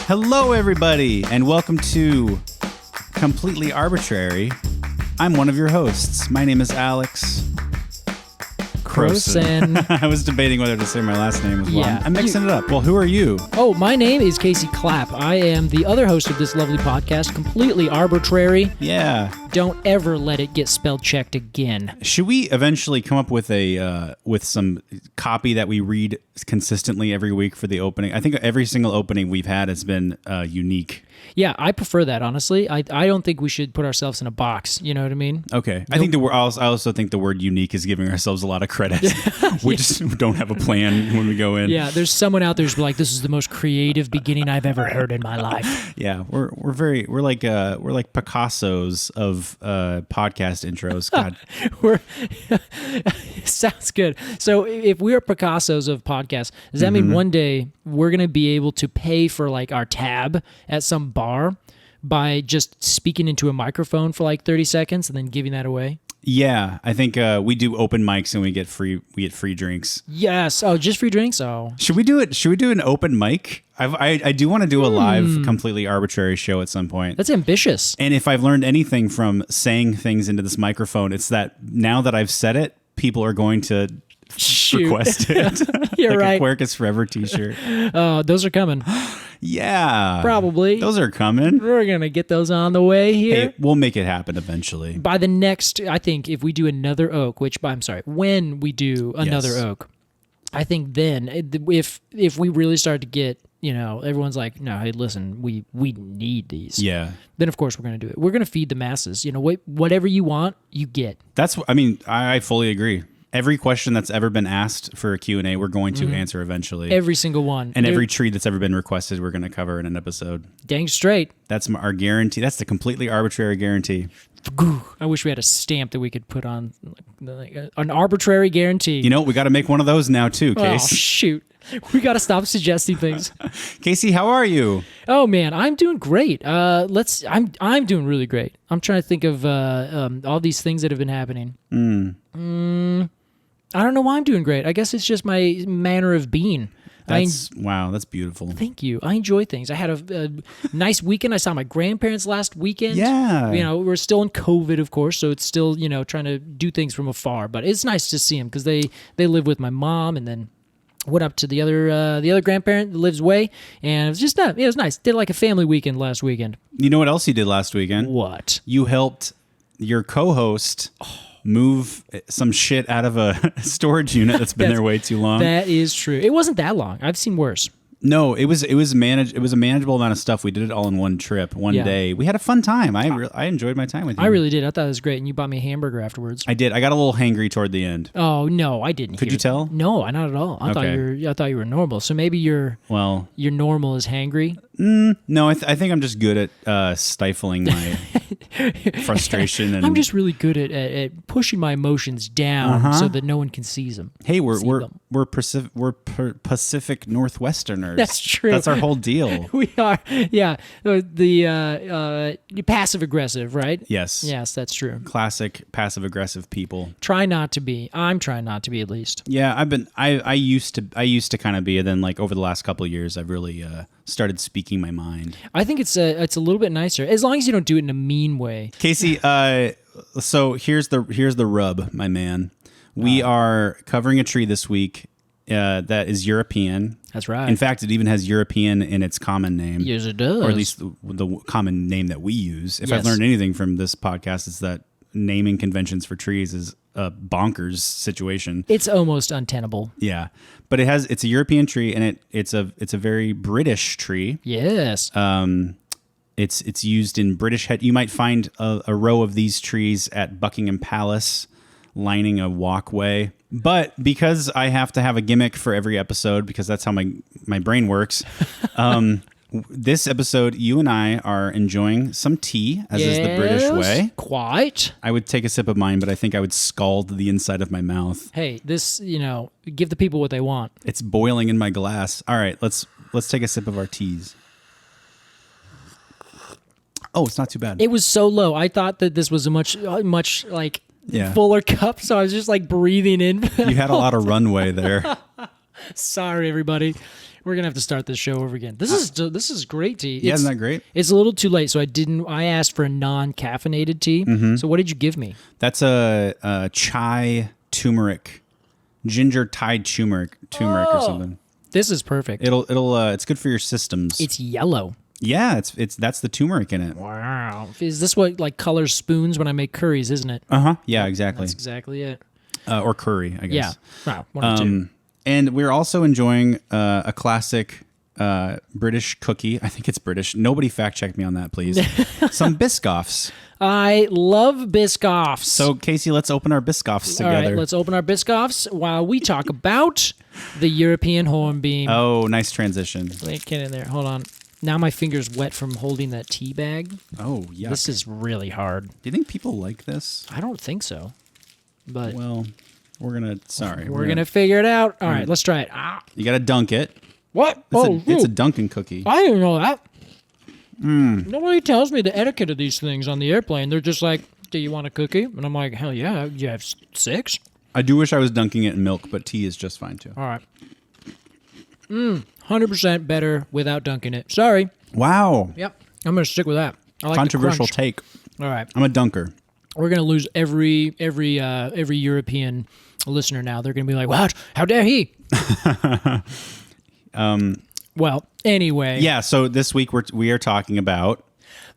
Hello, everybody, and welcome to Completely Arbortrary. I'm one of your hosts. My name is Alex Crowson. I was debating whether to say my last name as well. Yeah, I'm mixing it up. Well, who are you? Oh, my name is Casey Clapp. I am the other host of this lovely podcast, Completely Arbortrary. Yeah. Don't ever let it get spell checked again. Should we eventually come up with a with some copy that we read consistently every week for the opening? I think every single opening we've had has been unique. Yeah, I prefer that, honestly. I don't think we should put ourselves in a box. You know what I mean? Okay. I think I also think the word unique is giving ourselves a lot of credit. We just don't have a plan when we go in. Yeah, there's someone out there who's like, this is the most creative beginning I've ever heard in my life. Yeah, we're like Picassos of podcast intros. God. Sounds good. So if we are Picassos of podcasts, does that mean one day we're going to be able to pay for like our tab at some bar by just speaking into a microphone for like 30 seconds and then giving that away? Yeah, I think we do open mics and we get free drinks. Yes. Oh, just free drinks? Oh. Should we do it? Should we do an open mic? I do want to do a live, completely arbitrary show at some point. That's ambitious. And if I've learned anything from saying things into this microphone, it's that now that I've said it, people are going to request it. You're like right. A Quercus Forever t-shirt. Those are coming. Yeah. Probably. Those are coming. We're going to get those on the way here. Hey, we'll make it happen eventually. By the next, I think if we do another oak, when we do another oak, I think then if we really start to get, everyone's like, no, hey, listen, we need these. Yeah. Then of course we're going to do it. We're going to feed the masses. Whatever you want, you get. I fully agree. Every question that's ever been asked for a Q&A, we're going to answer eventually. Every single one. And every tree that's ever been requested, we're going to cover in an episode. Dang straight. That's our guarantee. That's the completely arbitrary guarantee. I wish we had a stamp that we could put on, like an arbitrary guarantee. We got to make one of those now too, Case. Oh, shoot. We got to stop suggesting things. Casey, how are you? Oh man, I'm doing great. I'm doing really great. I'm trying to think of all these things that have been happening. I don't know why I'm doing great. I guess it's just my manner of being. Wow, that's beautiful. Thank you. I enjoy things. I had a nice weekend. I saw my grandparents last weekend. Yeah. We're still in COVID, of course, so it's still, trying to do things from afar. But it's nice to see them because they live with my mom, and then went up to the other grandparent that lives away, and it was just it was nice. Did like a family weekend last weekend. You know what else you did last weekend? What? You helped your co-host move some shit out of a storage unit that's been there way too long. That is true. It wasn't that long. I've seen worse. No, it was a manageable amount of stuff. We did it all in one trip, one day. We had a fun time. I enjoyed my time with you. I really did. I thought it was great, and you bought me a hamburger afterwards. I did. I got a little hangry toward the end. Oh no, I didn't. Could you tell? No, not at all. I thought you were normal. So maybe your normal is hangry. No, I think I'm just good at stifling my frustration. And I'm just really good at pushing my emotions down so that no one can seize them. Hey, we're Pacific Northwesterners. That's true. That's our whole deal. We are. Yeah. The passive aggressive, right? Yes. Yes, that's true. Classic passive aggressive people. Try not to be. I'm trying not to be, at least. Yeah, I used to kind of be, and then like over the last couple of years, I've really started speaking my mind. I think it's a little bit nicer, as long as you don't do it in a mean way. Casey, so here's the rub, my man. We are covering a tree this week that is European. That's right. In fact, it even has European in its common name. Yes, it does. Or at least the common name that we use. If I've learned anything from this podcast, it's that naming conventions for trees is a bonkers situation. It's almost untenable. Yeah, but it's a European tree, and it's a very British tree. Yes. It's used in British. You might find a row of these trees at Buckingham Palace, lining a walkway. But because I have to have a gimmick for every episode, because that's how my brain works, this episode, you and I are enjoying some tea, as is the British way. Quite. I would take a sip of mine, but I think I would scald the inside of my mouth. Hey, this, give the people what they want. It's boiling in my glass. All right, let's take a sip of our teas. Oh, it's not too bad. It was so low. I thought that this was a much fuller cup, so I was just like breathing in. You had a lot of runway there. Sorry, everybody. We're gonna have to start this show over again. This is great tea. Yeah, isn't that great? It's a little too late, so I asked for a non-caffeinated tea. Mm-hmm. So what did you give me? That's a chai turmeric, ginger Thai turmeric or something. This is perfect. It's good for your systems. It's yellow. Yeah, that's the turmeric in it. Wow. Is this what like colors spoons when I make curries, isn't it? Uh-huh. Yeah, exactly. That's exactly it. Or curry, I guess. Yeah. Wow. One or two. And we're also enjoying a classic British cookie. I think it's British. Nobody fact check me on that, please. Some Biscoffs. I love Biscoffs. So, Casey, let's open our Biscoffs together. All right, let's open our Biscoffs while we talk about the European Hornbeam. Oh, nice transition. Wait, get in there. Hold on. Now my finger's wet from holding that tea bag. Oh, yeah. This is really hard. Do you think people like this? I don't think so. But Well, we're going to figure it out. All right, let's try it. Ah. You got to dunk it. What? It's a Dunkin' cookie. I didn't know that. Nobody tells me the etiquette of these things on the airplane. They're just like, do you want a cookie? And I'm like, hell yeah, you have 6? I do wish I was dunking it in milk, but tea is just fine too. All right. 100% better without dunking it. Sorry. Wow. Yep. I'm going to stick with that. I like Controversial the crunch. take. All right. I'm a dunker. We're going to lose every European listener now. They're going to be like, what? How dare he? Well, anyway. Yeah, so this week we are talking about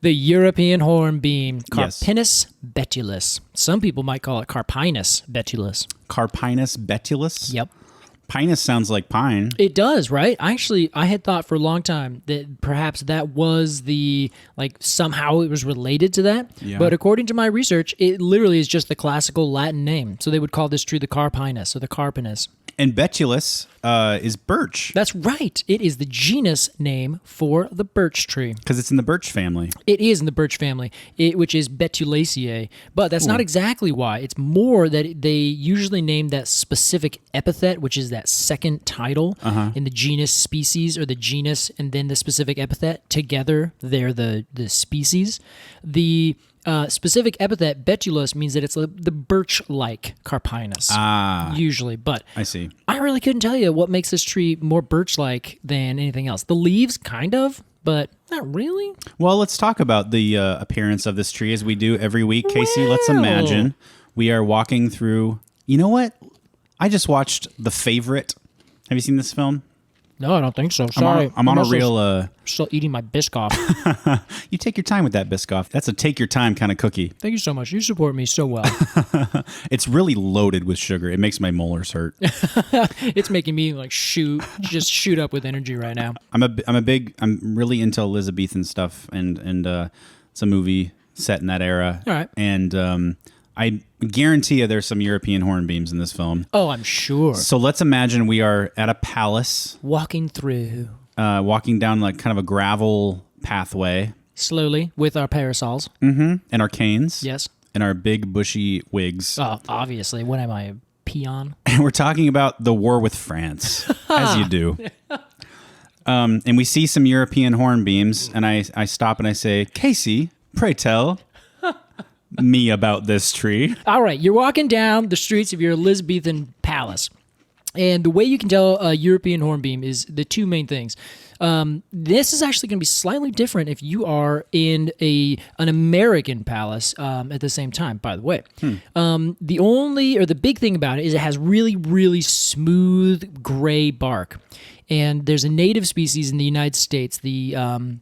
the European hornbeam, Yes. Carpinus betulus. Some people might call it Carpinus betulus. Carpinus betulus. Yep. Pinus sounds like pine. It does, right? I had thought for a long time that perhaps that was somehow it was related to that. Yeah. But according to my research, it literally is just the classical Latin name. So they would call this tree the Carpinus or the Carpinus. And betulus is birch That's right. It is the genus name for the birch tree. because it's in the birch family. It is in the birch family, which is Betulaceae. But that's not exactly why. It's more that they usually name that specific epithet, which is that second title in the genus species or the genus and then the specific epithet. Together, they're the species. The specific epithet betulus means that it's the birch-like Carpinus, usually. But I see. I really couldn't tell you what makes this tree more birch-like than anything else. The leaves, kind of, but not really. Well, let's talk about the appearance of this tree as we do every week. Casey, let's imagine we are walking through... You know what? I just watched The Favorite. Have you seen this film? No, I don't think so. Sorry. I'm on a real... Still eating my Biscoff. You take your time with that Biscoff. That's a take your time kind of cookie. Thank you so much. You support me so well. It's really loaded with sugar. It makes my molars hurt. It's making me shoot up with energy right now. I'm really into Elizabethan stuff, and it's a movie set in that era. All right. And I guarantee you there's some European hornbeams in this film. Oh, I'm sure. So let's imagine we are at a palace. Walking through. Walking down like kind of a gravel pathway. Slowly with our parasols. Mm-hmm. And our canes. Yes. And our big bushy wigs. Obviously. What am I, a peon? And we're talking about the war with France, as you do. And we see some European hornbeams, and I stop and I say, Casey, pray tell me about this tree. All right, you're walking down the streets of your Elizabethan palace. And the way you can tell a European hornbeam is the two main things. This is actually going to be slightly different if you are in an American palace at the same time, by the way. The big thing about it is it has really, really smooth gray bark. And there's a native species in the United States, the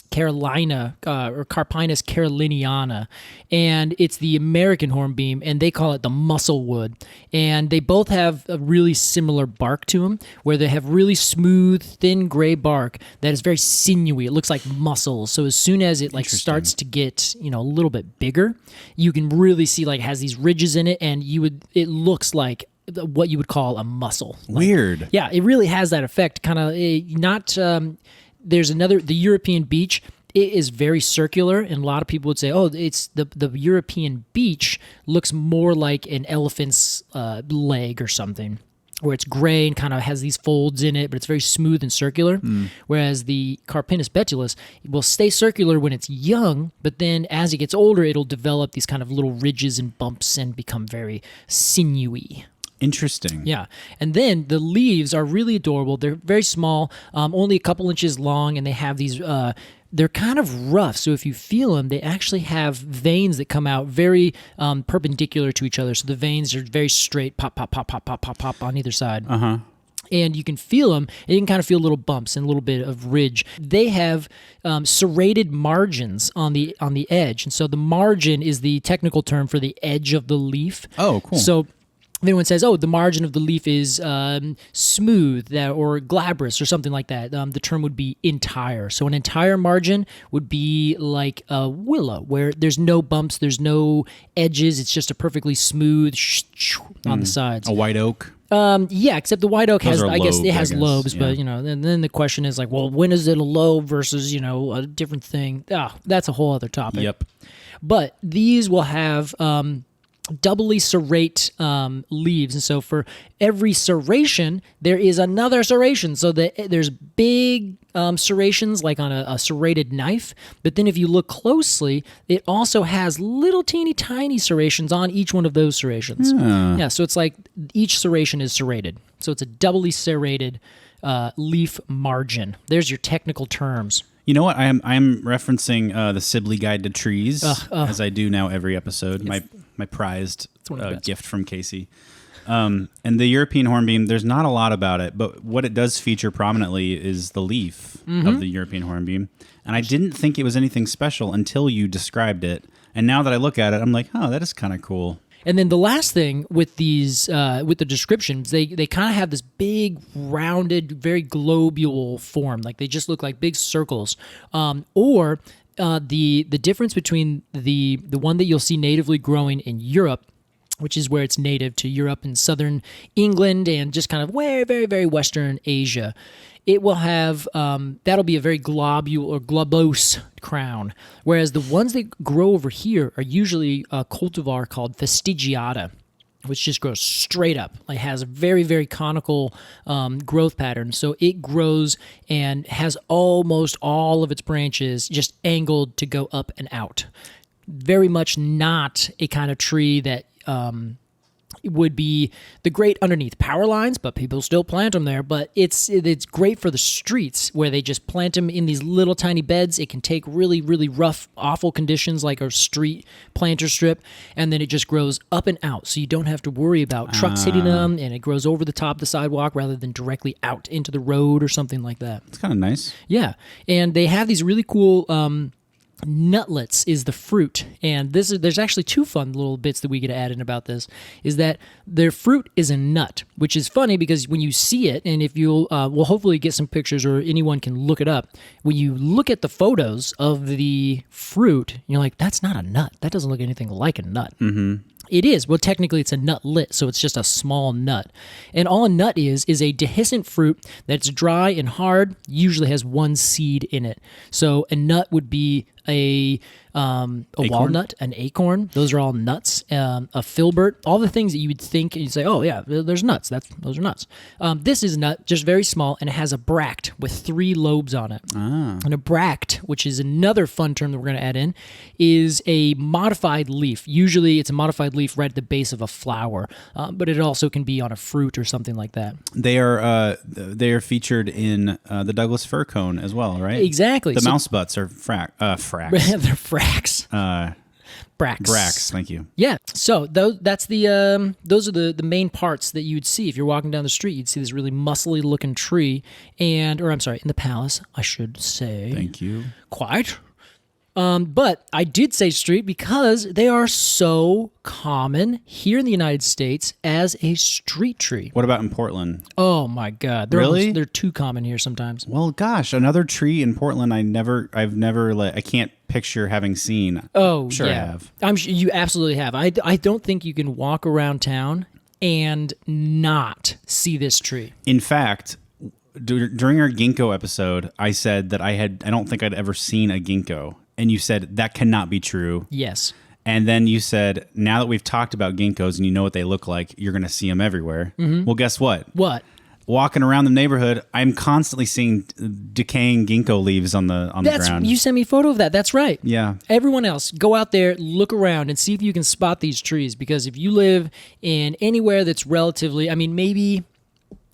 Carolina or Carpinus caroliniana, and it's the American hornbeam, and they call it the musclewood. And they both have a really similar bark to them, where they have really smooth, thin gray bark that is very sinewy. It looks like muscles. So as soon as it starts to get a little bit bigger, you can really see it has these ridges in it, and it looks like what you would call a muscle. Weird. Yeah, it really has that effect. Kind of not. There's the European beech. It is very circular, and a lot of people would say, "Oh, it's the European beech looks more like an elephant's leg or something, where it's gray and kind of has these folds in it, but it's very smooth and circular." Whereas the Carpinus betulus will stay circular when it's young, but then as it gets older, it'll develop these kind of little ridges and bumps and become very sinewy. Interesting. Yeah. And then the leaves are really adorable. They're very small, only a couple inches long, and they have these, they're kind of rough. So if you feel them, they actually have veins that come out very perpendicular to each other. So the veins are very straight, pop, pop, pop, pop, pop, pop, pop on either side. Uh-huh. And you can feel them, and you can kind of feel little bumps and a little bit of ridge. They have serrated margins on the edge, and so the margin is the technical term for the edge of the leaf. Oh, cool. So if anyone says, "Oh, the margin of the leaf is smooth or glabrous or something like that," the term would be entire. So an entire margin would be like a willow, where there's no bumps, there's no edges. It's just a perfectly smooth on the sides. A white oak. Yeah, except the white oak has, I guess it has lobes, yeah. but then the question is like, well, when is it a lobe versus, a different thing? That's a whole other topic. Yep. But these will have doubly serrate leaves, and so for every serration, there is another serration. So there's big serrations like on a serrated knife, but then if you look closely, it also has little teeny tiny serrations on each one of those serrations. Yeah, so it's like each serration is serrated. So it's a doubly serrated leaf margin. There's your technical terms. You know what? I'm referencing the Sibley Guide to Trees, as I do now every episode. My prized gift from Casey. And the European Hornbeam, there's not a lot about it, but what it does feature prominently is the leaf of the European Hornbeam. And I didn't think it was anything special until you described it. And now that I look at it, I'm like, oh, that is kind of cool. And then the last thing with these, with the descriptions, they kind of have this big, rounded, very globule form. Like they just look like big circles. Or the difference between the one that you'll see natively growing in Europe, which is where it's native to Europe and southern England and just kind of very, very, very western Asia. It will have, that'll be a very globule or globose crown, whereas the ones that grow over here are usually a cultivar called fastigiata, which just grows straight up. It has a very, very conical growth pattern. So it grows and has almost all of its branches just angled to go up and out. Very much not a kind of tree that would be the great underneath power lines, but people still plant them there. But it's great for the streets where they just plant them in these little tiny beds. It can take really, really rough, awful conditions like a street planter strip, and then it just grows up and out. So you don't have to worry about trucks hitting them, and it grows over the top of the sidewalk rather than directly out into the road or something like that. It's kind of nice. Yeah, and they have these really cool nutlets is the fruit, and there's actually two fun little bits that we get to add in about this, is that their fruit is a nut, which is funny because when you see it, and if you'll we'll hopefully get some pictures or anyone can look it up, when you look at the photos of the fruit, you're like, that's not a nut. That doesn't look anything like a nut. Mm-hmm. It is. Well, technically, it's a nutlet, so it's just a small nut. And all a nut is a dehiscent fruit that's dry and hard, usually has one seed in it. So a nut would be a walnut, an acorn. Those are all nuts. A filbert, all the things that you would think, and you'd say, oh, yeah, there's nuts. Those are nuts. This is a nut, just very small, and it has a bract with 3 lobes on it. And a bract, which is another fun term that we're going to add in, is a modified leaf. Usually it's a modified leaf right at the base of a flower, but it also can be on a fruit or something like that. They are featured in the Douglas fir cone as well, right? Exactly. The mouse butts are fracks. They're frax. Brax, thank you. Yeah, so that's those are the main parts that you'd see if you're walking down the street. You'd see this really muscly looking tree, in the palace, I should say. Thank you. Quite. But I did say street because they are so common here in the United States as a street tree. What about in Portland? Oh my God! They're too common here sometimes. Well, gosh, another tree in Portland I can't picture having seen. Oh, I'm sure yeah. I have. I'm sure you absolutely have. I don't think you can walk around town and not see this tree. In fact, during our ginkgo episode, I said that I don't think I'd ever seen a ginkgo. And you said that cannot be true. Yes. And then you said, now that we've talked about ginkgos and you know what they look like, you're going to see them everywhere. Mm-hmm. Well, guess what? What? walking around the neighborhood, I'm constantly seeing decaying ginkgo leaves on the ground. You sent me a photo of that. That's right. Yeah. Everyone else, go out there, look around, and see if you can spot these trees. Because if you live in anywhere that's relatively, I mean, maybe,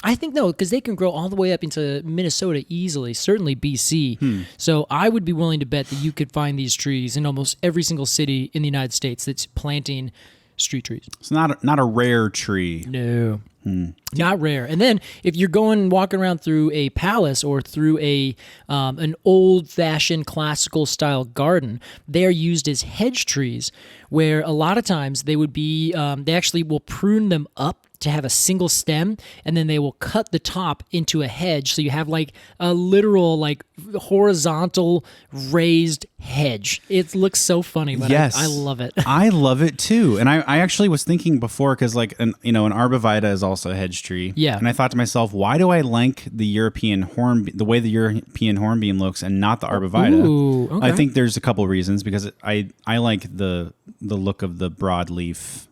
I think no, because they can grow all the way up into Minnesota easily, certainly BC. So I would be willing to bet that you could find these trees in almost every single city in the United States that's planting street trees. It's not a rare tree. No. Not rare. And then if you're walking around through a palace or through an old-fashioned classical style garden, they are used as hedge trees, where a lot of times they would be, they actually will prune them up to have a single stem, and then they will cut the top into a hedge, so you have like a literal like horizontal raised hedge. It looks so funny, but yes. I love it. I love it too. And I actually was thinking before, because like an arborvitae is also a hedge tree. Yeah. And I thought to myself, why do I like the European the way the European hornbeam looks and not the arborvitae? Ooh, okay. I think there's a couple reasons, because I like the look of the broadleaf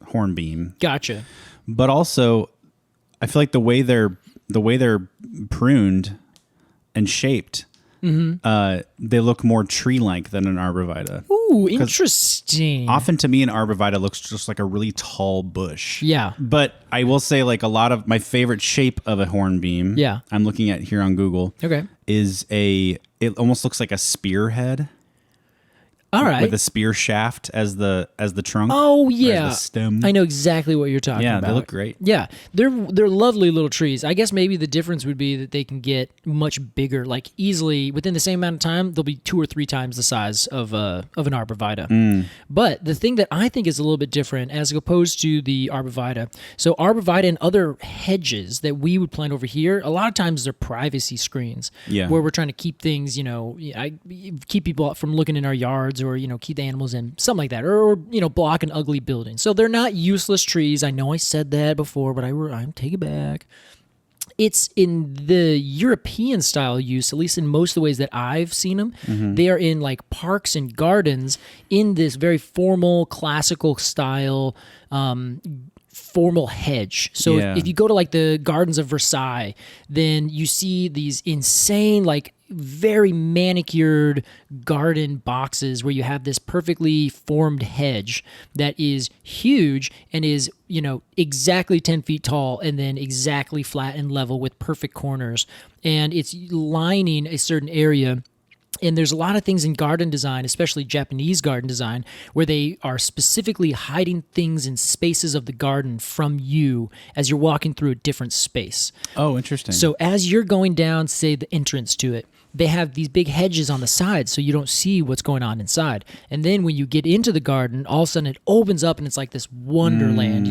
hornbeam. Gotcha. But also, I feel like the way they're pruned and shaped, they look more tree-like than an arborvitae. Ooh, interesting. Often to me, an arborvitae looks just like a really tall bush. Yeah. But I will say, like, a lot of my favorite shape of a hornbeam, I'm looking at here on Google, is it almost looks like a spearhead. All right. With a spear shaft as the trunk. Oh yeah, as the stem. I know exactly what you're talking about. Yeah, they look great. Yeah, they're lovely little trees. I guess maybe the difference would be that they can get much bigger, like easily within the same amount of time. They'll be 2 or 3 times the size of an arborvitae. But the thing that I think is a little bit different, as opposed to the arborvitae, so arborvitae and other hedges that we would plant over here, a lot of times they're privacy screens. Yeah. Where we're trying to keep things, keep people out from looking in our yards, or keep the animals in, something like that, or block an ugly building. So they're not useless trees. I know I said that before, but I'm take it back. It's in the European style use, at least in most of the ways that I've seen them. They are in like parks and gardens in this very formal, classical style, formal hedge. So if you go to like the gardens of Versailles, then you see these insane, like very manicured garden boxes where you have this perfectly formed hedge that is huge and is, exactly 10 feet tall, and then exactly flat and level with perfect corners. And it's lining a certain area. And there's a lot of things in garden design, especially Japanese garden design, where they are specifically hiding things in spaces of the garden from you as you're walking through a different space. Oh, interesting. So as you're going down, say, the entrance to it, they have these big hedges on the sides so you don't see what's going on inside. And then when you get into the garden, all of a sudden it opens up and it's like this wonderland,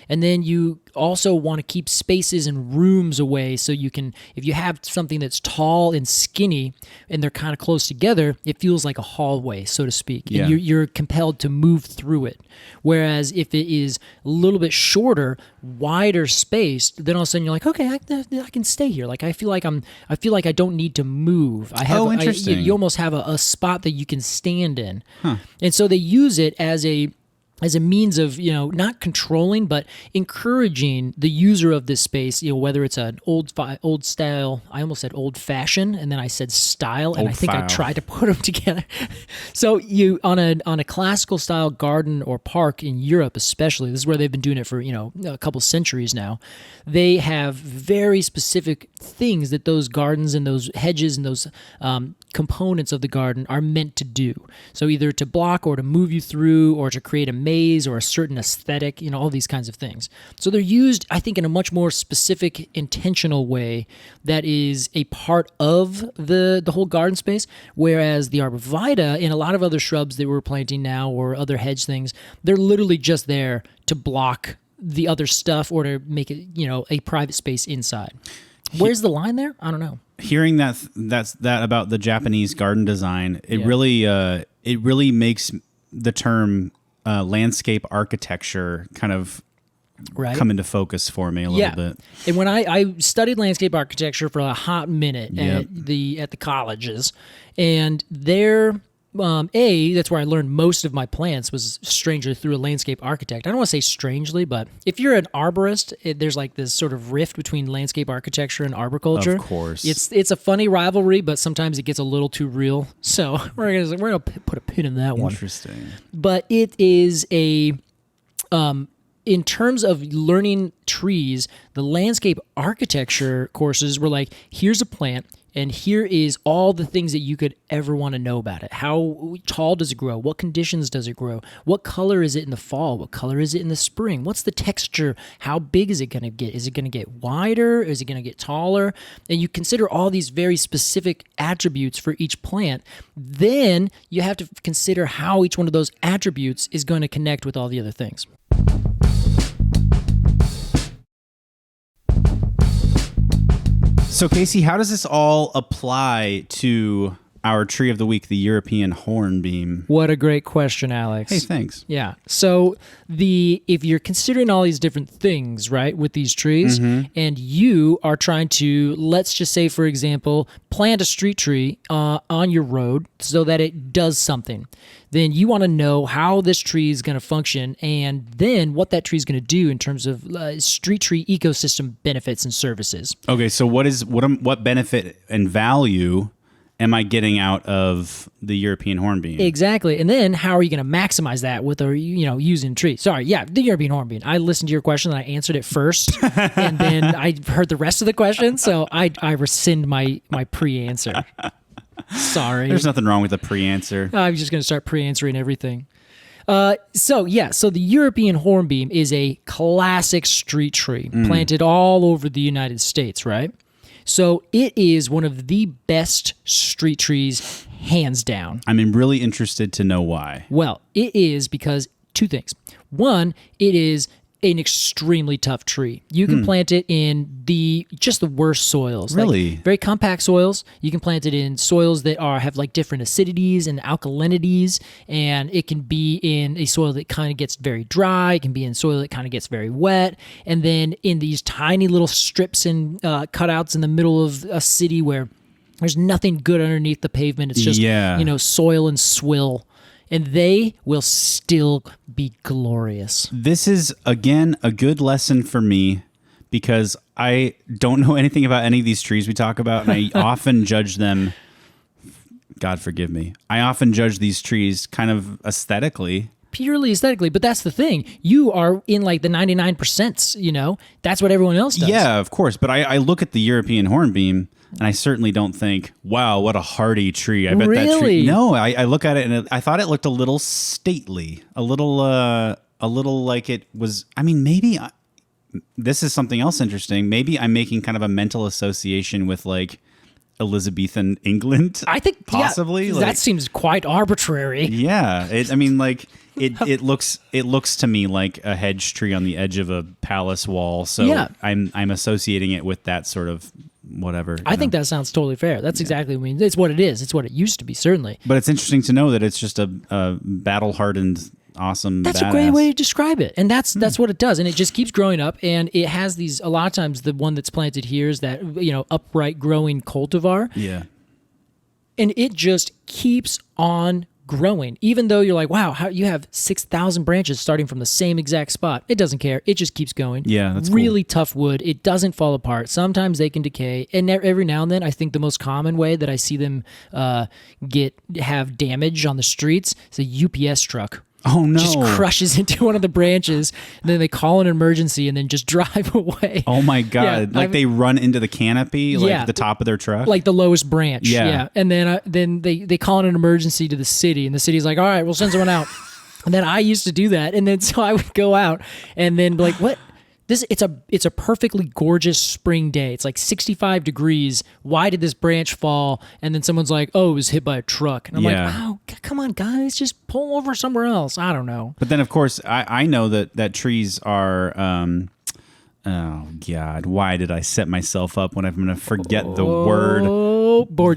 And then you also want to keep spaces and rooms away so you can, if you have something that's tall and skinny and they're kind of close together, it feels like a hallway, so to speak. Yeah. And you're compelled to move through it. Whereas if it is a little bit shorter, wider spaced, then all of a sudden you're like, okay, I can stay here. Like I feel like I don't need to move. Interesting. You almost have a spot that you can stand in. And so they use it as a means of, not controlling, but encouraging the user of this space, whether it's an old style, I almost said old fashioned, and then I said style, and I think I tried to put them together. So you, on a classical style garden or park in Europe especially, this is where they've been doing it for, a couple centuries now, they have very specific things that those gardens and those hedges and those components of the garden are meant to do. So either to block or to move you through or to create a maze or a certain aesthetic, all these kinds of things. So they're used, I think, in a much more specific, intentional way that is a part of the whole garden space, whereas the arborvitae and a lot of other shrubs that we're planting now or other hedge things, they're literally just there to block the other stuff or to make it, a private space inside. Where's the line there? I don't know. Hearing that about the Japanese garden design, it really makes the term landscape architecture kind of come into focus for me a little bit. And when I studied landscape architecture for a hot minute at the colleges, and That's where I learned most of my plants was strangely through a landscape architect. I don't want to say strangely, but if you're an arborist, there's like this sort of rift between landscape architecture and arboriculture. Of course. It's a funny rivalry, but sometimes it gets a little too real. So we're gonna put a pin in that one. Interesting. But it is in terms of learning trees, the landscape architecture courses were like, here's a plant, and here is all the things that you could ever want to know about it. How tall does it grow? What conditions does it grow? What color is it in the fall? What color is it in the spring? What's the texture? How big is it going to get? Is it going to get wider? Is it going to get taller? And you consider all these very specific attributes for each plant. Then you have to consider how each one of those attributes is going to connect with all the other things. So, Casey, how does this all apply to our tree of the week, the European Hornbeam? What a great question, Alex. Hey, thanks. Yeah. So if you're considering all these different things, right, with these trees, and you are trying to, let's just say, for example, plant a street tree on your road so that it does something, then you want to know how this tree is going to function and then what that tree is going to do in terms of street tree ecosystem benefits and services. Okay, so what benefit and value am I getting out of the European Hornbeam? Exactly. And then how are you going to maximize that with using tree? Sorry, yeah, the European Hornbeam. I listened to your question and I answered it first, and then I heard the rest of the question, so I rescind my pre-answer. Sorry. There's nothing wrong with a pre-answer. I'm just going to start pre-answering everything. So the European Hornbeam is a classic street tree planted all over the United States, right? So it is one of the best street trees, hands down. I'm really interested to know why. Well, it is because two things. One, it is an extremely tough tree. You can plant it in just the worst soils. Really? Like very compact soils. You can plant it in soils that have like different acidities and alkalinities, and it can be in a soil that kind of gets very dry. It can be in soil that kind of gets very wet. And then in these tiny little strips and cutouts in the middle of a city where there's nothing good underneath the pavement. It's just, soil and swill. And they will still be glorious. This is, again, a good lesson for me because I don't know anything about any of these trees we talk about, and I often judge them. God forgive me. I often judge these trees kind of aesthetically. Purely aesthetically, but that's the thing. You are in like the 99%, That's what everyone else does. Yeah, of course. But I look at the European Hornbeam, and I certainly don't think, wow, what a hardy tree. I bet that tree. No, I look at it and I thought it looked a little stately, a little like it was. I mean, maybe this is something else interesting. Maybe I'm making kind of a mental association with like Elizabethan England. I think possibly that seems quite arbitrary. Yeah, it looks to me like a hedge tree on the edge of a palace wall. So yeah. I'm associating it with that sort of whatever. I think that sounds totally fair. That's exactly what I mean. It's what it is. It's what it used to be, certainly. But it's interesting to know that it's just a battle-hardened, awesome That's badass. A great way to describe it. And that's what it does. And it just keeps growing up. And it has these, a lot of times the one that's planted here is that, upright growing cultivar. Yeah. And it just keeps on growing, even though you're like, wow, how you have 6,000 branches starting from the same exact spot. It doesn't care. It just keeps going. Yeah, that's really cool. Tough wood. It doesn't fall apart. Sometimes they can decay, and every now and then, I think the most common way that I see them have damage on the streets is a UPS truck. Oh no! Just crushes into one of the branches, and then they call an emergency, and then just drive away. Oh my god! Yeah, they run into the canopy, like the top of their truck, like the lowest branch. Yeah. And then they call an emergency to the city, and the city's like, "All right, we'll send someone out." And then I used to do that, and then so I would go out, and then be like, "What? It's a perfectly gorgeous spring day. It's like 65 degrees. Why did this branch fall?" And then someone's like, "Oh, it was hit by a truck." And I'm like, "Oh, come on, guys, just pull over somewhere else." I don't know. But then, of course, I know that trees are. Oh God! Why did I set myself up when I'm going to forget the word? so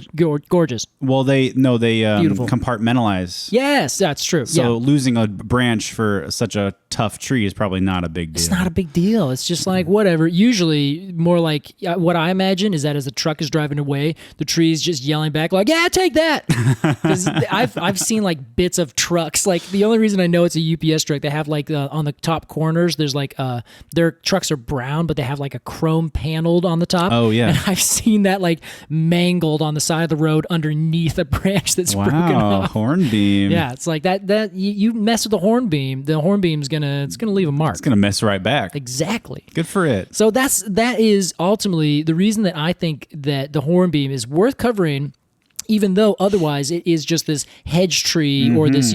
gorgeous. Well, they Beautiful. compartmentalize. Yes, that's true. So losing a branch for such a tough tree is probably not a big deal. It's not a big deal. It's just like whatever. Usually, more like what I imagine is that as the truck is driving away, the tree's just yelling back like, "Yeah, take that!" 'Cause I've seen like bits of trucks. Like the only reason I know it's a UPS truck, they have like on the top corners. There's like their trucks are brown, but they have like a chrome paneled on the top. Oh yeah, and I've seen that like mangled on the side of the road underneath a branch that's broken off. Hornbeam. Yeah, it's like that. That you mess with the hornbeam's gonna leave a mark. It's gonna mess right back. Exactly. Good for it. So that is ultimately the reason that I think that the hornbeam is worth covering, even though otherwise it is just this hedge tree or this,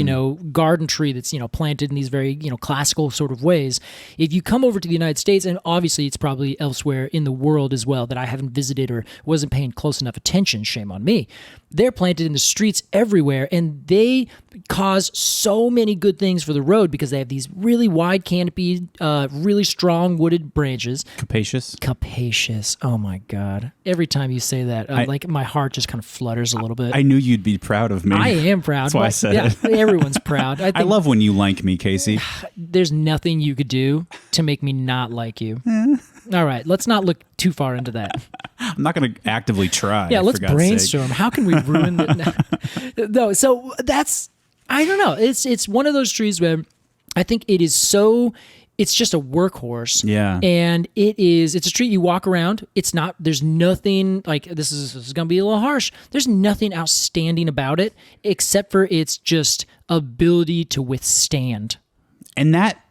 garden tree that's, planted in these very, classical sort of ways. If you come over to the United States, and obviously it's probably elsewhere in the world as well that I haven't visited or wasn't paying close enough attention, shame on me. They're planted in the streets everywhere, and they cause so many good things for the road because they have these really wide canopied, really strong wooded branches. Capacious. Oh my God. Every time you say that, like my heart just kind of flutters a little bit. I knew you'd be proud of me. I am proud. That's why I said it. Everyone's proud. I love when you like me, Casey. There's nothing you could do to make me not like you. All right, let's not look too far into that. I'm not going to actively try. Yeah, let's brainstorm. How can we ruin it? No, so that's, I don't know. It's one of those trees where I think it is so, it's just a workhorse. Yeah. And it's a tree you walk around. There's nothing, like, this is going to be a little harsh. There's nothing outstanding about it except for its just ability to withstand. And that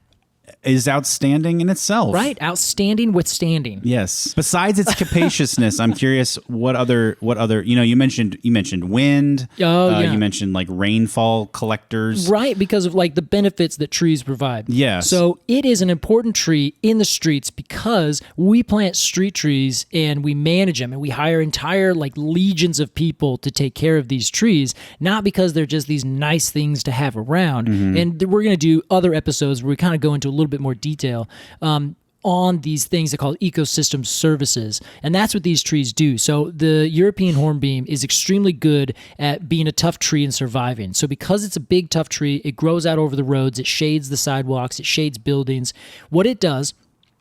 is outstanding in itself. Right, outstanding withstanding. Yes. Besides its capaciousness, I'm curious what other you mentioned wind. Oh, yeah. You mentioned like rainfall collectors. Right, because of like the benefits that trees provide. Yes. So it is an important tree in the streets because we plant street trees and we manage them and we hire entire like legions of people to take care of these trees, not because they're just these nice things to have around. Mm-hmm. And we're going to do other episodes where we kind of go into a little bit more detail on these things that are called ecosystem services. And that's what these trees do. So the European hornbeam is extremely good at being a tough tree and surviving. So because it's a big, tough tree, it grows out over the roads, it shades the sidewalks, it shades buildings. What it does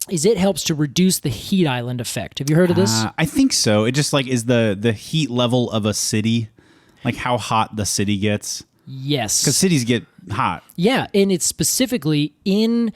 is it helps to reduce the heat island effect. Have you heard of this? I think so. It just like is the heat level of a city, like how hot the city gets. Yes. Because cities get hot. Yeah, and it's specifically in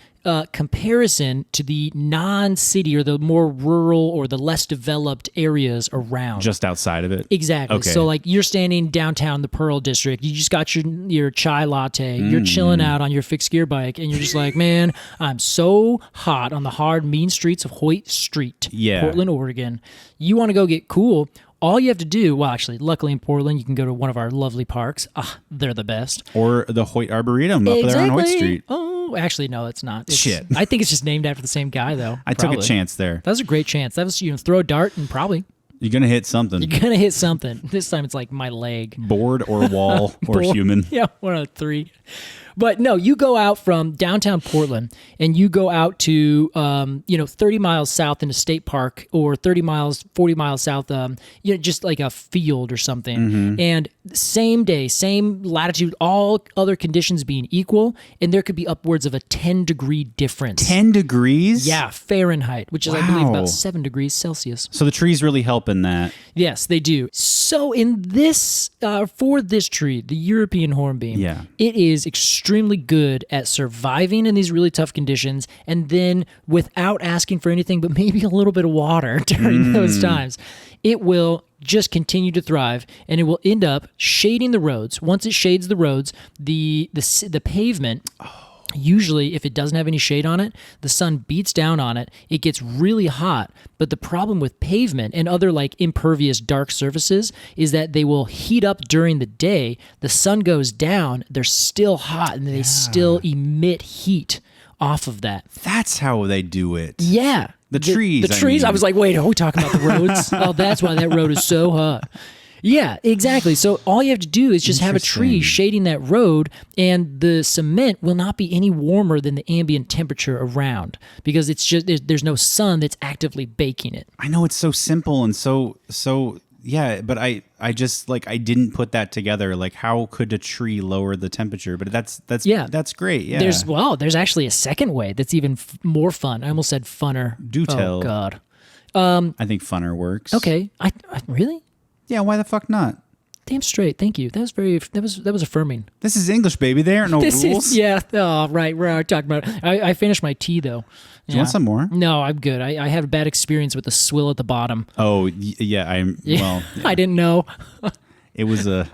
comparison to the non-city or the more rural or the less developed areas around. Just outside of it? Exactly. Okay. So like you're standing downtown the Pearl District, you just got your chai latte, you're chilling out on your fixed gear bike, and you're just like, man, I'm so hot on the hard, mean streets of Hoyt Street, Portland, Oregon. You want to go get cool. All you have to do, well, actually, luckily in Portland, you can go to one of our lovely parks. They're the best. Or the Hoyt Arboretum up there on Hoyt Street. Oh, actually, no, it's not. Shit. I think it's just named after the same guy, though. I took a chance there. That was a great chance. That was, throw a dart and probably. You're going to hit something. You're going to hit something. This time it's like my leg. Board or wall or human. Yeah, one of the three. But no, you go out from downtown Portland and you go out to, 30 miles south in a state park or 30 miles, 40 miles south, just like a field or something. Mm-hmm. And same day, same latitude, all other conditions being equal, and there could be upwards of a 10-degree difference. 10 degrees? Yeah, Fahrenheit, which is, I believe, about 7 degrees Celsius. So the trees really help in that. Yes, they do. So in this, for this tree, the European hornbeam, it is extremely good at surviving in these really tough conditions, and then without asking for anything but maybe a little bit of water during those times, it will just continue to thrive, and it will end up shading the roads. Once it shades the roads, the pavement. Usually, if it doesn't have any shade on it, the sun beats down on it, it gets really hot. But the problem with pavement and other like impervious dark surfaces is that they will heat up during the day. The sun goes down, they're still hot, and they still emit heat off of that. That's how they do it. Yeah. The trees. The trees. I was like, wait, are we talking about the roads? Oh, that's why that road is so hot. Yeah, exactly. So all you have to do is just have a tree shading that road, and the cement will not be any warmer than the ambient temperature around because it's just there's no sun that's actively baking it. I know it's so simple and so Yeah, but I just like I didn't put that together. Like, how could a tree lower the temperature? But that's great. Yeah. There's actually a second way that's even more fun. I almost said funner. Do tell. Oh God. I think funner works. Okay. I really? Yeah. Why the fuck not? Damn straight. Thank you. That was affirming. This is English, baby. There aren't no rules. Oh, right. We're talking about it. I finished my tea though. Do you want some more? No, I'm good. I had a bad experience with the swill at the bottom. Oh, yeah. Well, yeah. I didn't know. It was a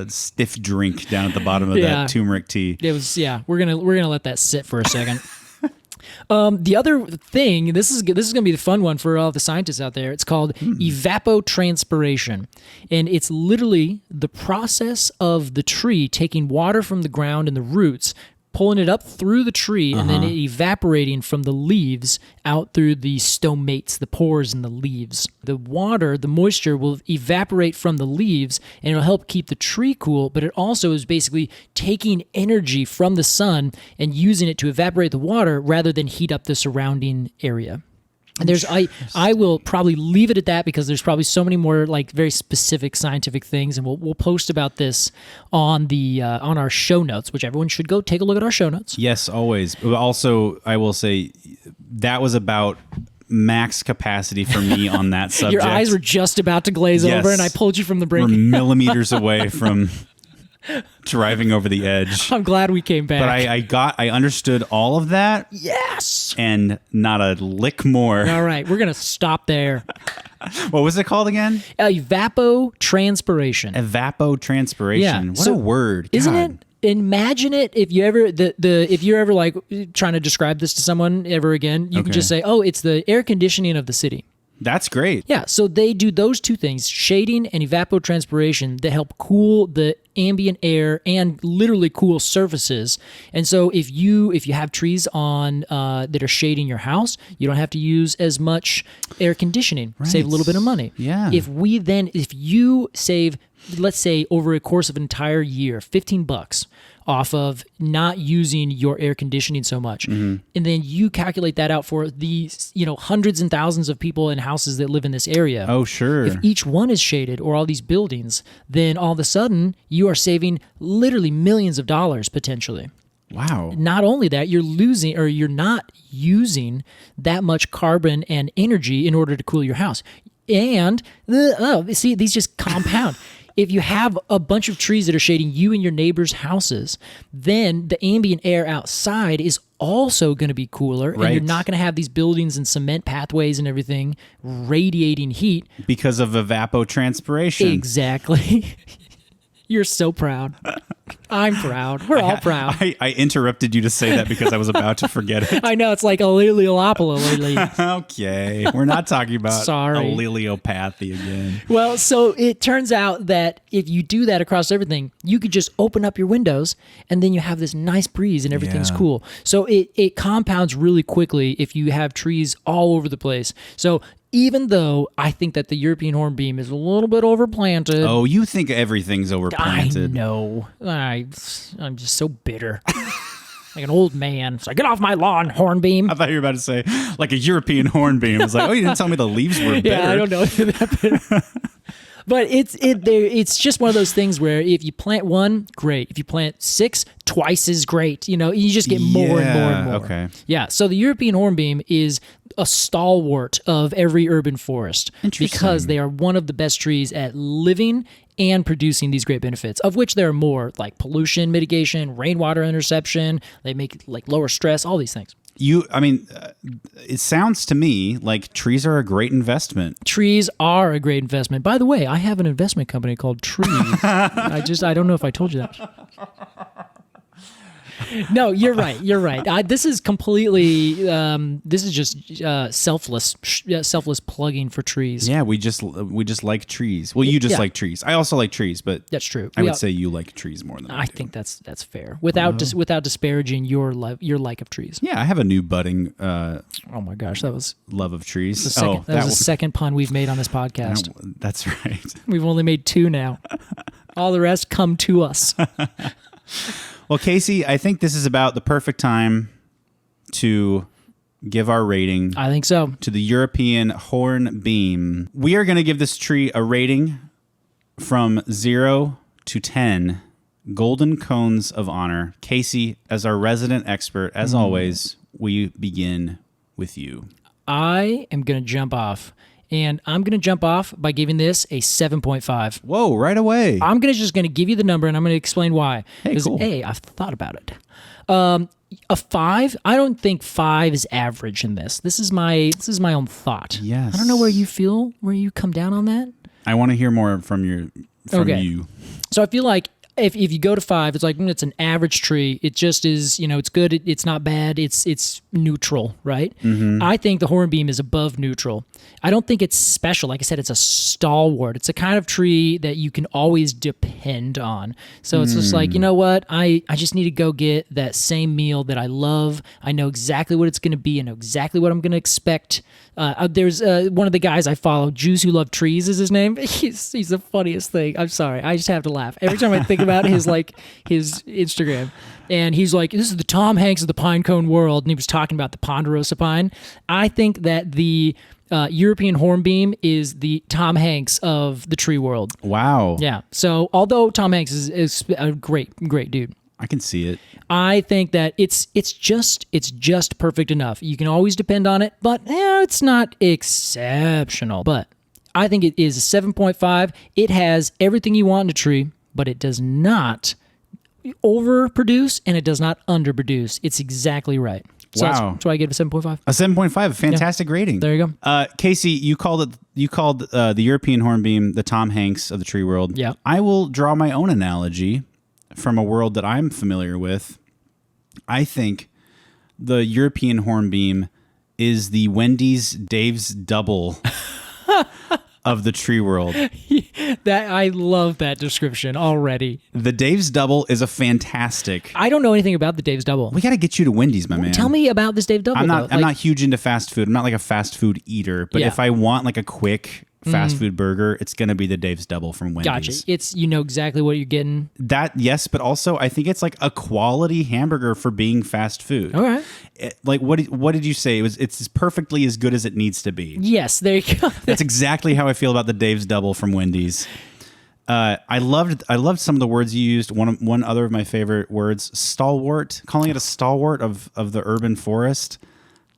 stiff drink down at the bottom of that turmeric tea. It was. Yeah. We're gonna let that sit for a second. The other thing, this is going to be the fun one for all the scientists out there. It's called evapotranspiration, and it's literally the process of the tree taking water from the ground and the roots, pulling it up through the tree, and then it evaporating from the leaves out through the stomates, the pores in the leaves. The water, the moisture will evaporate from the leaves, and it'll help keep the tree cool, but it also is basically taking energy from the sun and using it to evaporate the water rather than heat up the surrounding area. And I will probably leave it at that because there's probably so many more like very specific scientific things, and we'll post about this on the on our show notes, which everyone should go take a look at our show notes. Yes, always. But also, I will say that was about max capacity for me on that subject. Your eyes were just about to glaze over, and I pulled you from the brink. We're millimeters away from driving over the edge. I'm glad we came back. But I understood all of that. Yes. And not a lick more. All right, we're gonna stop there. What was it called again? Evapotranspiration. Evapotranspiration. Yeah. What a word. Isn't God. it? Imagine it if you ever if you're ever like trying to describe this to someone ever again, you can just say, "Oh, it's the air conditioning of the city." That's great. Yeah, so they do those two things, shading and evapotranspiration, that help cool the ambient air and literally cool surfaces. And so if you have trees on that are shading your house, you don't have to use as much air conditioning. Right. Save a little bit of money. Yeah. If you save, let's say over a course of an entire year, $15 off of not using your air conditioning so much. And then you calculate that out for the hundreds and thousands of people in houses that live in this area. Oh, sure. If each one is shaded or all these buildings, then all of a sudden you are saving literally millions of dollars potentially. Wow. Not only that, you're not using that much carbon and energy in order to cool your house. And these just compound. If you have a bunch of trees that are shading you and your neighbors' houses, then the ambient air outside is also going to be cooler, right. And you're not going to have these buildings and cement pathways and everything radiating heat. Because of evapotranspiration. Exactly. You're so proud. I'm proud. We're all proud. I interrupted you to say that because I was about to forget it. I know, it's like a liliopathy. Okay. We're not talking about Sorry. alleliopathy again. Well, so it turns out that if you do that across everything, you could just open up your windows and then you have this nice breeze and everything's cool. So it compounds really quickly if you have trees all over the place. So even though I think that the European hornbeam is a little bit overplanted. Oh, you think everything's overplanted. I know. I'm just so bitter. Like an old man. So get off my lawn, hornbeam. I thought you were about to say, like a European hornbeam. I was like, oh, you didn't tell me the leaves were bitter. Yeah, I don't know if they're that bitter. But it's just one of those things where if you plant one, great. If you plant 6, twice as great. You just get more and more and more. Okay. Yeah. So the European hornbeam is a stalwart of every urban forest because they are one of the best trees at living and producing these great benefits, of which there are more, like pollution mitigation, rainwater interception. They make like lower stress, all these things. It sounds to me like trees are a great investment. Trees are a great investment. By the way, I have an investment company called Tree. I don't know if I told you that. No, you're right. You're right. This is completely. This is just selfless plugging for trees. Yeah, we just like trees. Well, you just like trees. I also like trees, but that's true. I would say you like trees more than I do. think that's fair. Without disparaging your like of trees. Yeah, I have a new budding. Oh my gosh, that was love of trees. that was the second pun we've made on this podcast. That's right. We've only made 2 now. All the rest come to us. Well, Casey, I think this is about the perfect time to give our rating I think so. to the European Hornbeam. We are going to give this tree a rating from 0 to 10 golden cones of honor. Casey, as our resident expert, as always, we begin with you. I am going to jump off. And I'm going to jump off by giving this a 7.5. Whoa, right away. I'm just going to give you the number, and I'm going to explain why. Hey, cool. A, I've thought about it. A 5, I don't think 5 is average in this. This is my own thought. Yes. I don't know where you come down on that. I want to hear more from you. So I feel like if you go to 5, it's like it's an average tree. It just is, it's good. It's not bad. It's neutral, right? Mm-hmm. I think the hornbeam is above neutral. I don't think it's special. Like I said, it's a stalwart. It's a kind of tree that you can always depend on. So it's just like, you know what? I just need to go get that same meal that I love. I know exactly what it's going to be. I know exactly what I'm going to expect. There's one of the guys I follow, Jews Who Love Trees is his name. He's the funniest thing. I'm sorry. I just have to laugh. Every time I think about his Instagram. And he's like, this is the Tom Hanks of the pine cone world. And he was talking about the ponderosa pine. I think that the European hornbeam is the Tom Hanks of the tree world. Wow. Yeah. So although Tom Hanks is a great dude. I can see it. I think that it's just perfect enough. You can always depend on it, but it's not exceptional. But I think it is a 7.5. It has everything you want in a tree, but it does not overproduce and it does not underproduce. It's exactly right. So wow. that's why I gave it a 7.5. A 7.5, fantastic rating. There you go. Casey, you called the European hornbeam the Tom Hanks of the tree world. Yeah. I will draw my own analogy from a world that I'm familiar with. I think the European hornbeam is the Wendy's Dave's Double of the tree world. That I love that description already. The Dave's Double is a fantastic. I don't know anything about the Dave's Double. We got to get you to Wendy's, my man. Tell me about this Dave Double. I'm not huge into fast food. I'm not like a fast food eater, but Yeah. if I want like a quick fast food burger, it's going to be the Dave's Double from Wendy's. Gotcha. It's exactly what you're getting. That, yes, but also I think it's like a quality hamburger for being fast food. All right. Like what did you say? It's perfectly as good as it needs to be. Yes, there you go. That's exactly how I feel about the Dave's Double from Wendy's. I loved some of the words you used. One other of my favorite words, stalwart, calling it a stalwart of the urban forest.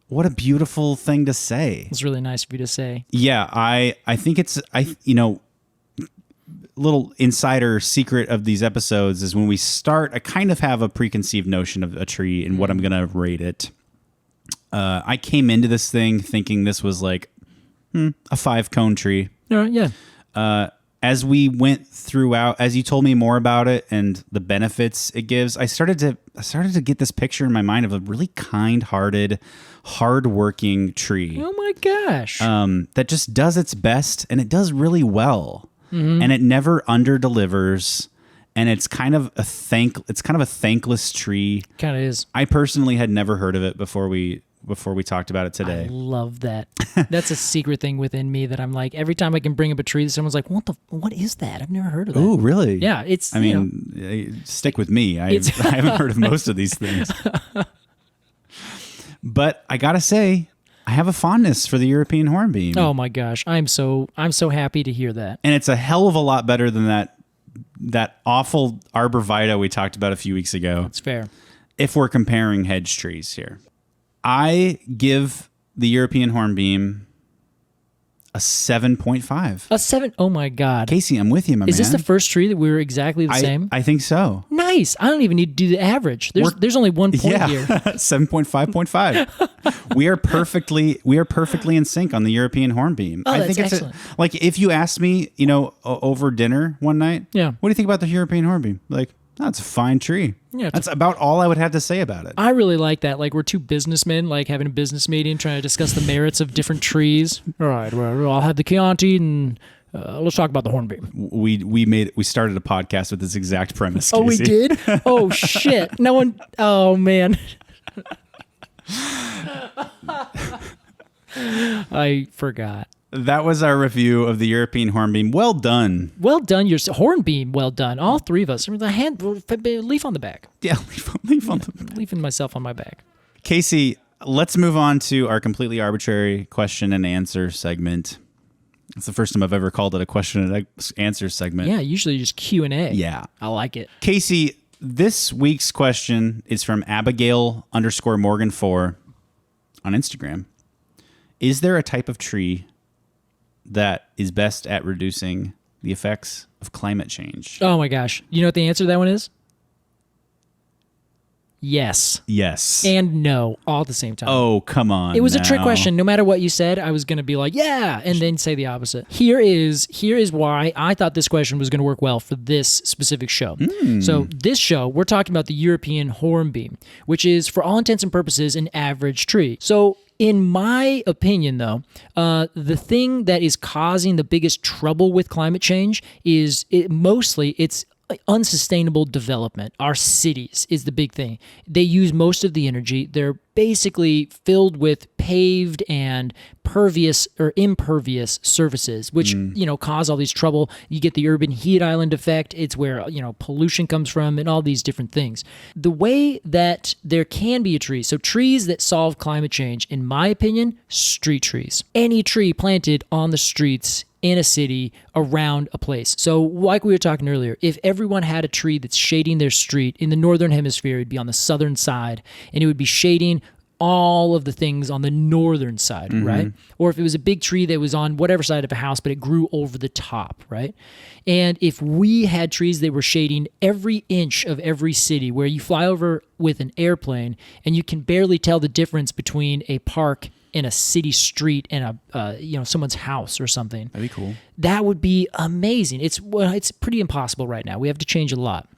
What a beautiful thing to say. It's really nice of you to say. Yeah, I think it's little insider secret of these episodes is when we start, I kind of have a preconceived notion of a tree and what I'm going to rate it. I came into this thing thinking this was like a 5-cone tree. All right, yeah. As we went throughout, as you told me more about it and the benefits it gives, I started to get this picture in my mind of a really kind-hearted, hard-working tree. Oh my gosh. That just does its best, and it does really well. Mm-hmm. And it never underdelivers, and it's kind of a thankless tree. Kind of is. I personally had never heard of it before we talked about it today. I love that. That's a secret thing within me that I'm like, every time I can bring up a tree, someone's like, what is that? I've never heard of that. Oh, really? Yeah, it's. I mean, stick with me. I haven't heard of most of these things. But I gotta say, I have a fondness for the European hornbeam. Oh my gosh, I'm so happy to hear that. And it's a hell of a lot better than that awful arborvitae we talked about a few weeks ago. That's fair. If we're comparing hedge trees here, I give the European hornbeam a 7.5. A 7? Oh my God. Casey, I'm with you, my man. Is this the first tree that we were exactly the same? I think so. Nice. I don't even need to do the average. There's only 1 point here. 7.5.5. We are perfectly in sync on the European hornbeam. Oh, I think that's it's excellent. like if you asked me, over dinner one night, Yeah. what do you think about the European hornbeam? Like, that's a fine tree. Yeah, that's about all I would have to say about it. I really like that. Like, we're two businessmen, like, having a business meeting, trying to discuss the merits of different trees. All right, well, I'll have the Chianti, and let's talk about the hornbeam. We started a podcast with this exact premise, Casey. Oh, we did? Oh, shit. No one... Oh, man. I forgot. That was our review of the European hornbeam. Well done. Well done. Your hornbeam, well done. All three of us. The leaf on the back. Yeah, leaf on the Leaving myself on my back. Casey, let's move on to our completely arbitrary question and answer segment. It's the first time I've ever called it a question and answer segment. Yeah, usually just Q&A. Yeah. I like it. Casey, this week's question is from Abigail_Morgan4 on Instagram. Is there a type of tree that is best at reducing the effects of climate change? Oh my gosh. You know what the answer to that one is? Yes. Yes. And no, all at the same time. Oh, come on. It was a trick now. question. No matter what you said, I was going to be like, yeah, and then say the opposite. Here is why I thought this question was going to work well for this specific show. So this show, we're talking about the European Hornbeam, which is, for all intents and purposes, an average tree. So in my opinion, though, the thing that is causing the biggest trouble with climate change is it's unsustainable development. Our cities is the big thing. They use most of the energy. They're basically filled with paved and pervious or impervious surfaces, which, cause all these trouble. You get the urban heat island effect. It's where, pollution comes from and all these different things. The way that there can be a tree, so trees that solve climate change, in my opinion, street trees. Any tree planted on the streets in a city around a place. So like we were talking earlier, if everyone had a tree that's shading their street in the northern hemisphere, it'd be on the southern side, and it would be shading all of the things on the northern side, right? Or if it was a big tree that was on whatever side of a house, but it grew over the top, right? And if we had trees that were shading every inch of every city, where you fly over with an airplane and you can barely tell the difference between a park in a city street and someone's house or something. That'd be cool. That would be amazing. It's pretty impossible right now. We have to change a lot.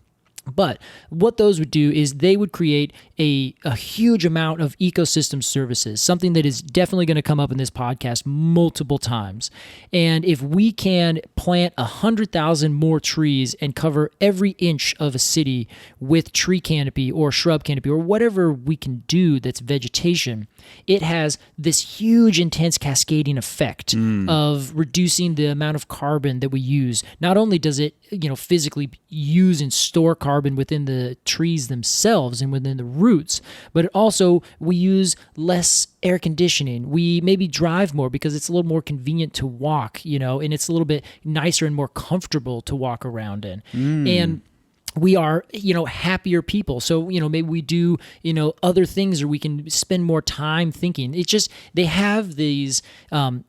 But what those would do is they would create a huge amount of ecosystem services, something that is definitely going to come up in this podcast multiple times. And if we can plant 100,000 more trees and cover every inch of a city with tree canopy or shrub canopy or whatever we can do that's vegetation, it has this huge, intense cascading effect of reducing the amount of carbon that we use. Not only does it, physically use and store carbon within the trees themselves and within the roots, but also we use less air conditioning. We maybe drive more because it's a little more convenient to walk, and it's a little bit nicer and more comfortable to walk around in. And we are, happier people. So, maybe we do, other things, or we can spend more time thinking. It's just, they have these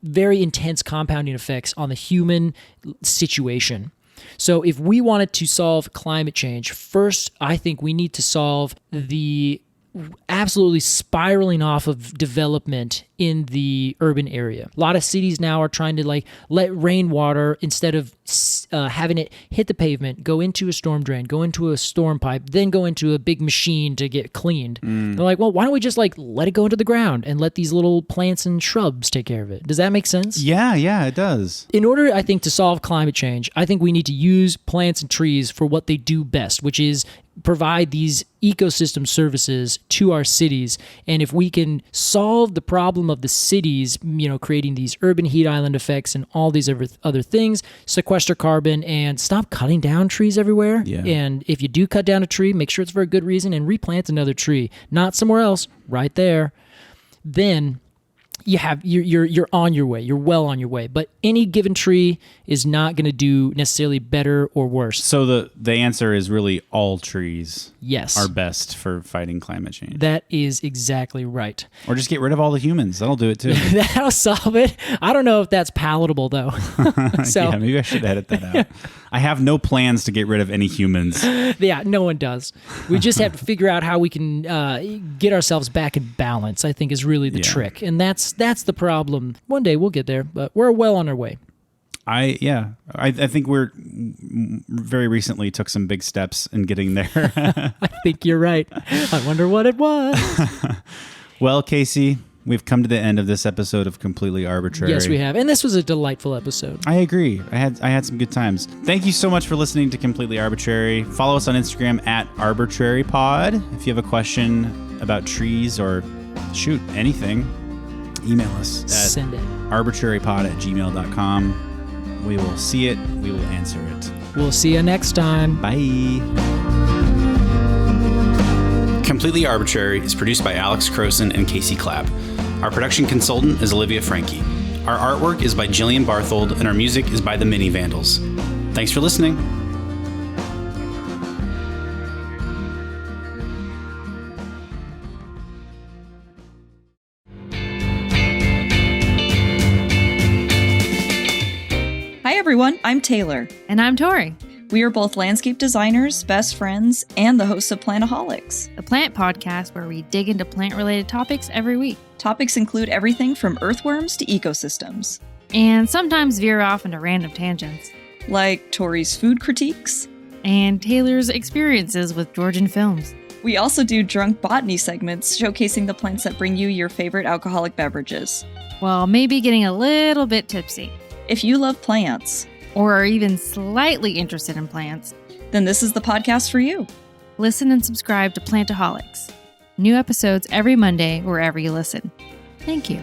very intense compounding effects on the human situation. So if we wanted to solve climate change, first, I think we need to solve the absolutely spiraling off of development in the urban area. A lot of cities now are trying to let rainwater, instead of having it hit the pavement, go into a storm drain, go into a storm pipe, then go into a big machine to get cleaned. They're like, well, why don't we just let it go into the ground and let these little plants and shrubs take care of it? Does that make sense? Yeah, it does. In order, I think, to solve climate change, I think we need to use plants and trees for what they do best, which is provide these ecosystem services to our cities. And if we can solve the problem of the cities, creating these urban heat island effects and all these other things, sequester carbon, and stop cutting down trees everywhere. Yeah. And if you do cut down a tree, make sure it's for a good reason and replant another tree, not somewhere else, right there. Then you're on your way. You're well on your way. But any given tree is not going to do necessarily better or worse. So the answer is really all trees are best for fighting climate change. That is exactly right. Or just get rid of all the humans. That'll do it too. That'll solve it. I don't know if that's palatable though. So yeah, maybe I should edit that out. I have no plans to get rid of any humans. Yeah, no one does. We just have to figure out how we can get ourselves back in balance, I think, is really the trick. And that's the problem. One day we'll get there, but we're well on our way. I think we're very recently took some big steps in getting there. I think you're right. I wonder what it was. Well, Casey, we've come to the end of this episode of Completely Arbortrary. Yes, we have. And this was a delightful episode. I agree. I had some good times. Thank you so much for listening to Completely Arbortrary. Follow us on Instagram at arbortrarypod. If you have a question about trees or shoot, anything, email us at Send it. arbortrarypod@gmail.com. We will see it. We will answer it. We'll see you next time. Bye. Completely Arbortrary is produced by Alex Crowson and Casey Clapp. Our production consultant is Olivia Frankie. Our artwork is by Jillian Barthold, and our music is by the Mini Vandals. Thanks for listening. Hi everyone, I'm Taylor. And I'm Tori. We are both landscape designers, best friends, and the hosts of Plantaholics, The plant podcast where we dig into plant-related topics every week. Topics include everything from earthworms to ecosystems. And sometimes veer off into random tangents. Like Tori's food critiques. And Taylor's experiences with Georgian films. We also do drunk botany segments showcasing the plants that bring you your favorite alcoholic beverages. Well, maybe getting a little bit tipsy. If you love plants, Or are even slightly interested in plants, then this is the podcast for you. listen and subscribe to Plantaholics. New episodes every Monday wherever you listen. Thank you.